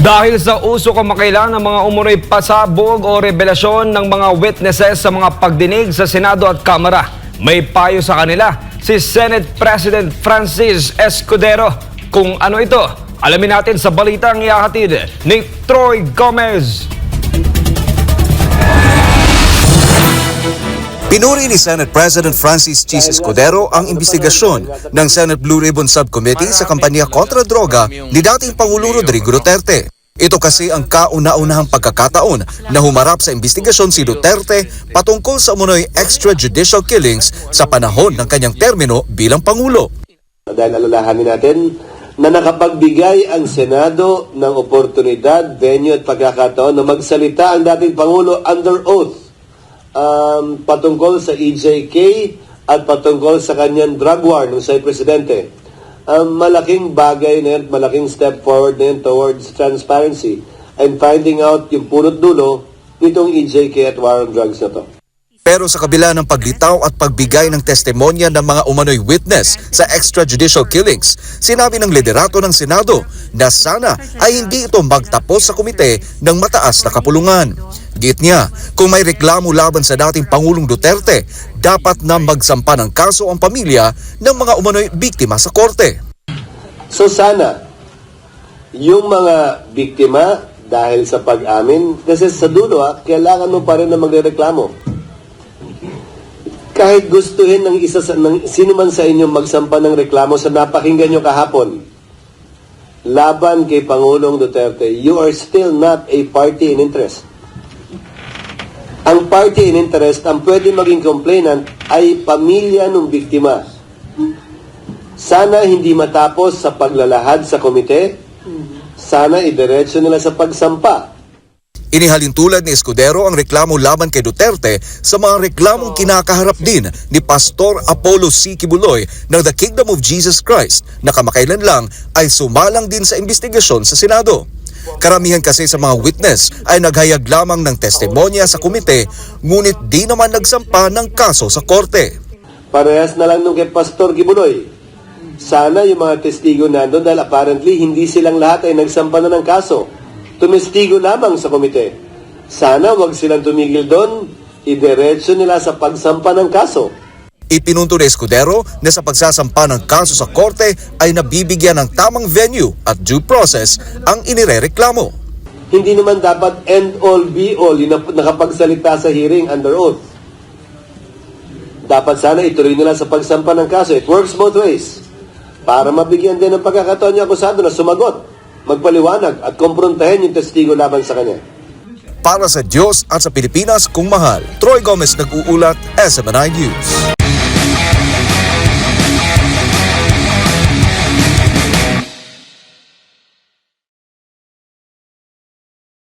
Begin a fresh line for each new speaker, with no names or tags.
Dahil sa uso kamakailan ng mga umunoy pasabog o revelasyon ng mga witnesses sa mga pagdinig sa Senado at Kamara, may payo sa kanila si Senate President Francis Escudero. Kung ano ito, alamin natin sa balitang ihahatid ni Troy Gomez.
Pinuri ni Senate President Francis Chis Escudero ang imbestigasyon ng Senate Blue Ribbon Subcommittee sa kampanya kontra droga ni dating Pangulo Rodrigo Duterte. Ito kasi ang kauna-unahang pagkakataon na humarap sa imbestigasyon si Duterte patungkol sa umunoy extrajudicial killings sa panahon ng kanyang termino bilang Pangulo.
Dahil alalahanin natin na nakapagbigay ang Senado ng oportunidad, venue at pagkakataon na magsalita ang dating Pangulo under oath patungkol sa EJK at patungkol sa kanyang drug war nung siya'y presidente. Malaking bagay na yan, malaking step forward na yan towards transparency and finding out yung punot dulo nitong EJK at war on drugs na to.
Pero sa kabila ng paglitaw at pagbigay ng testimonya ng mga umano'y witness sa extrajudicial killings, sinabi ng liderato ng Senado na sana ay hindi ito magtapos sa komite ng mataas na kapulungan. Git niya, kung may reklamo laban sa dating Pangulong Duterte, dapat na magsampa ng kaso ang pamilya ng mga umano'y biktima sa korte.
So sana, yung mga biktima dahil sa pag-amin, kasi sa dulo kailangan mo pa rin na magreklamo. Kahit gustuhin ng sino man sa inyo magsampa ng reklamo sa napakinggan nyo kahapon, laban kay Pangulong Duterte, you are still not a party in interest. Ang party in interest, ang pwede maging complainant ay pamilya ng biktima. Sana hindi matapos sa paglalahad sa komite, sana idiretso nila sa pagsampa.
Inihalin tulad ni Escudero ang reklamo laban kay Duterte sa mga reklamong kinakaharap din ni Pastor Apollo C. Kibuloy ng The Kingdom of Jesus Christ na kamakailan lang ay sumalang din sa investigasyon sa Senado. Karamihan kasi sa mga witness ay naghayag lamang ng testimonya sa komite ngunit di naman nagsampa ng kaso sa korte.
Parehas na lang nung kay Pastor Kibuloy. Sana yung mga testigo nandun dahil apparently hindi silang lahat ay nagsampa na ng kaso. Tumestigo lamang sa komite. Sana wag silang tumigil doon, idiretso nila sa pagsampa ng kaso.
Ipinunto ni Escudero na sa pagsasampa ng kaso sa korte ay nabibigyan ng tamang venue at due process ang inirereklamo.
Hindi naman dapat end-all, be-all yung nakapagsalita sa hearing under oath. Dapat sana ituloy nila sa pagsampa ng kaso. It works both ways. Para mabigyan din ng pagkakataon yung akusado na sumagot, magpaliwanag at kumprontahin yung testigo laban sa kanya.
Para sa Diyos at sa Pilipinas kung mahal, Troy Gomez nag-uulat, SMNI News.